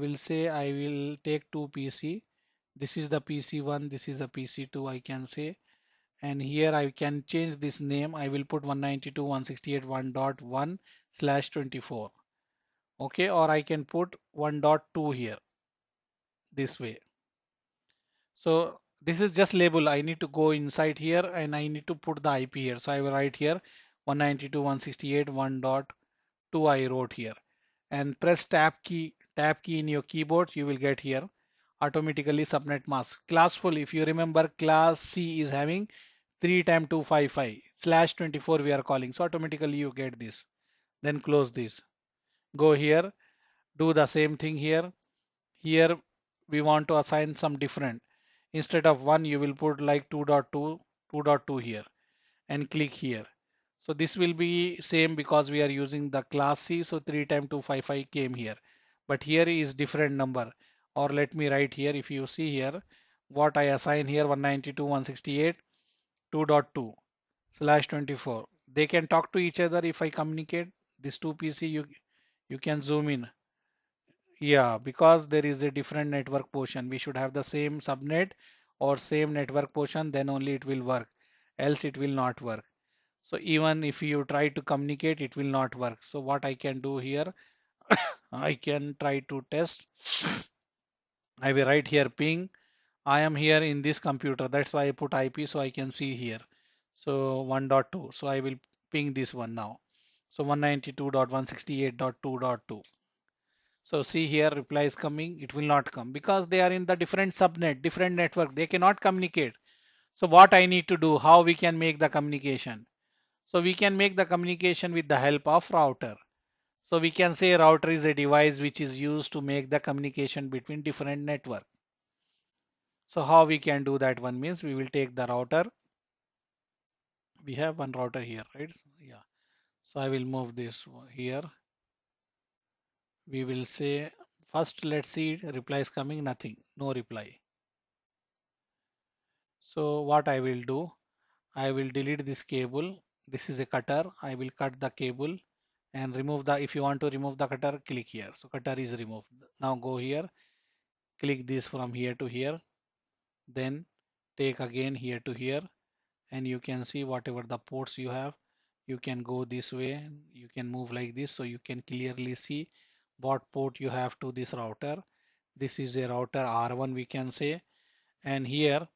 will say I will take two PC. This is the PC1, this is a PC2, I can say. And here I can change this name. I will put 192.168.1.1/24. Okay, or I can put 1.2 here this way. So this is just label. I need to go inside here and I need to put the IP here. So I will write here 192.168.1.2 I wrote here, and press tab key in your keyboard. You will get here automatically subnet mask. Classful, if you remember, class C is having 3 times 255/24 we are calling. So automatically you get this. Then close this. Go here, do the same thing here. Here we want to assign some different. Instead of 1, you will put like 2.2, 2.2 here and click here. So this will be same because we are using the class C. So 3 times 255 came here. But here is different number. Or let me write here. If you see here, what I assign here 192.168.2.2/24. They can talk to each other if I communicate. This two PC you can zoom in. Yeah, because there is a different network portion. We should have the same subnet or same network portion, then only it will work. Else it will not work. So even if you try to communicate, it will not work. So what I can do here, I can try to test. I will write here ping. I am here in this computer. That's why I put IP so I can see here. So 1.2. So I will ping this one now. So 192.168.2.2. So see here, reply is coming. It will not come because they are in the different subnet, different network. They cannot communicate. So what I need to do, how we can make the communication? So we can make the communication with the help of router. So we can say router is a device which is used to make the communication between different network. So how we can do that one means we will take the router. We have one router here, right? Yeah. So I will move this here. We will say first, let's see reply is coming, nothing, no reply. So what I will do, I will delete this cable. This is a cutter. I will cut the cable and remove the, if you want to remove the cutter, click here. So cutter is removed. Now go here, click this from here to here, then take again here to here, and you can see whatever the ports you have, you can go this way, you can move like this, so you can clearly see what port you have to this router. This is a router R1 we can say, and here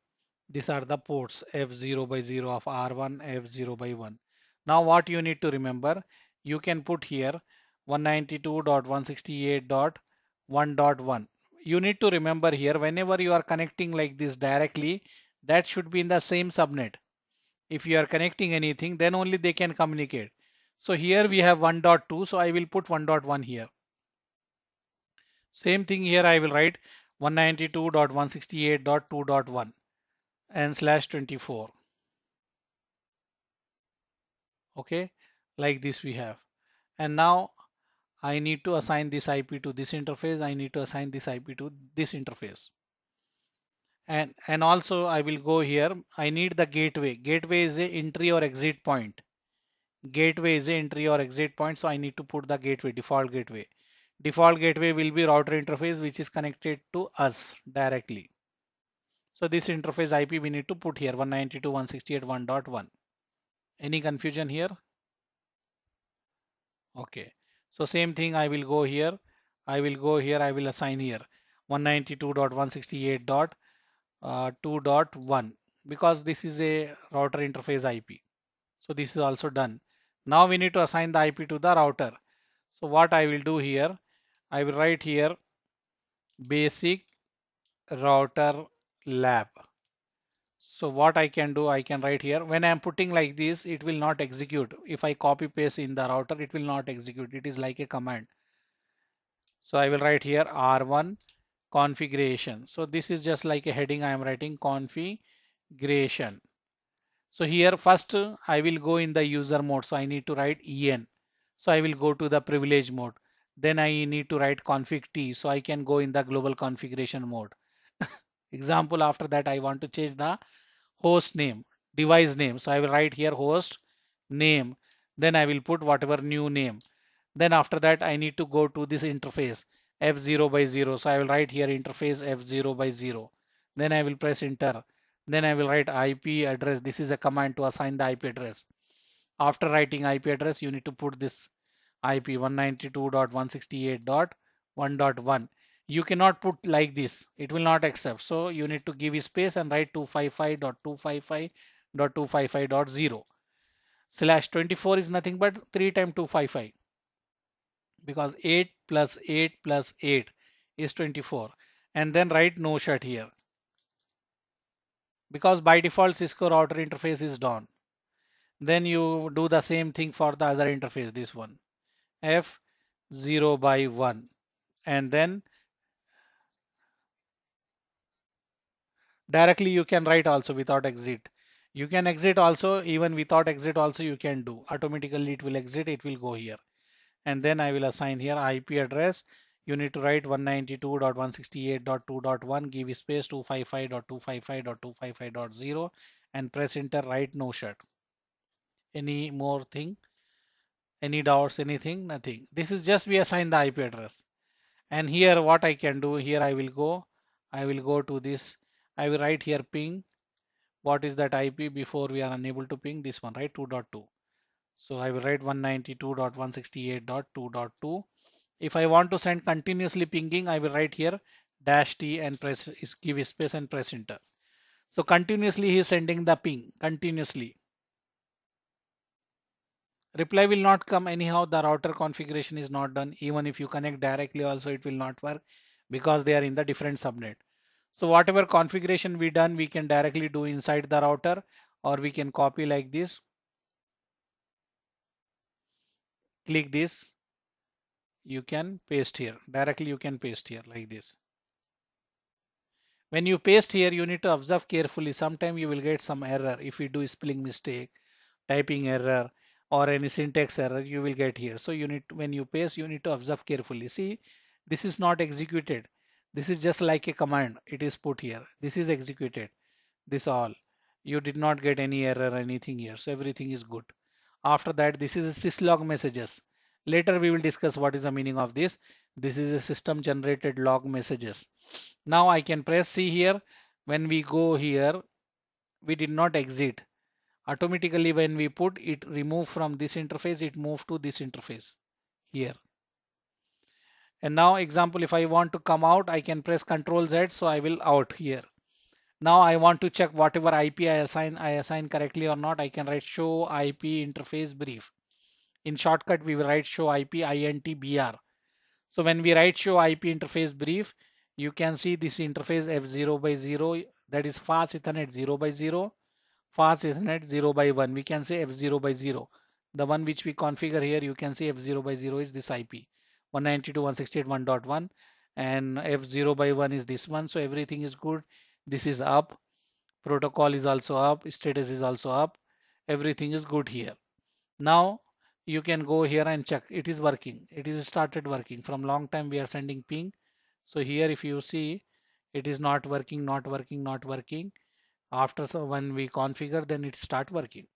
these are the ports F0 by 0 of R1, F0 by 1. Now what you need to remember, you can put here 192.168.1.1. You need to remember here, whenever you are connecting like this directly, that should be in the same subnet. If you are connecting anything, then only they can communicate. So here we have 1.2, so I will put 1.1 here. Same thing here, I will write 192.168.2.1 and /24. Okay, like this we have. And now I need to assign this IP to this interface. I need to assign this IP to this interface. And also I will go here. I need the gateway. Gateway is a entry or exit point. Gateway is a entry or exit point. So I need to put the gateway, default gateway. Default gateway will be router interface which is connected to us directly. So this interface IP we need to put here 192.168.1.1. Any confusion here? Okay. So same thing, I will go here. I will assign here 192.168.2.1 because this is a router interface IP. So this is also done. Now we need to assign the IP to the router. So what I will do here, I will write here basic router lab. So what I can do, I can write here, when I'm putting like this, it will not execute. If I copy paste in the router, it will not execute. It is like a command. So I will write here R1 configuration. So this is just like a heading. I am writing configuration. So here first I will go in the user mode. So I need to write EN. So I will go to the privilege mode. Then I need to write config T. So I can go in the global configuration mode. Example, after that I want to change the host name, device name. So I will write here host name. Then I will put whatever new name. Then after that I need to go to this interface. F0 by 0. So I will write here interface F0 by 0. Then I will press enter. Then I will write IP address. This is a command to assign the IP address. After writing IP address, you need to put this IP 192.168.1.1. You cannot put like this. It will not accept. So you need to give space and write 255.255.255.0. Slash 24 is nothing but 3 times 255, because 8 plus 8 plus 8 is 24. And then write no shut here, because by default Cisco router interface is done. Then you do the same thing for the other interface, this one, F0 by 1. And then directly you can write also without exit. You can exit also, even without exit also you can do. Automatically it will exit, it will go here. And then I will assign here IP address. You need to write 192.168.2.1, give space 255.255.255.0 and press enter, write no shut. Any more thing? Any doubts, anything? Nothing. This is just we assign the IP address. And here what I can do, here I will go to this, I will write here ping. What is that IP? Before we are unable to ping this one, right? 2.2. So I will write 192.168.2.2. If I want to send continuously pinging, I will write here -T and press, give space and press enter. So continuously he is sending the ping continuously. Reply will not come anyhow. The router configuration is not done. Even if you connect directly also it will not work, because they are in the different subnet. So whatever configuration we done, we can directly do inside the router, or we can copy like this. Click this, you can paste here directly, you can paste here like this. When you paste here, you need to observe carefully. Sometimes you will get some error. If you do spelling mistake, typing error, or any syntax error, you will get here. So you need to, when you paste, you need to observe carefully. See, this is not executed. This is just like a command. It is put here. This is executed. This all. You did not get any error or anything here. So everything is good. After that, this is a syslog messages. Later we will discuss what is the meaning of this. This is a system generated log messages. Now I can press C here. When we go here, we did not exit. Automatically when we put it, remove from this interface, it moved to this interface here. And now example, if I want to come out, I can press Ctrl Z, so I will out here. Now I want to check whatever IP I assign correctly or not. I can write show IP interface brief. In shortcut we will write show IP INTBR. So when we write show IP interface brief, you can see this interface F0 by 0, that is fast Ethernet 0 by 0, fast Ethernet 0 by 1. We can say F0 by 0. The one which we configure here, you can see F0 by 0 is this IP 192.168.1.1, and F0 by 1 is this one. So everything is good. This is up. Protocol is also up. Status is also up. Everything is good here. Now you can go here and check it is working. It is started working. From long time we are sending ping. So here if you see, it is not working. After, so when we configure, then it start working.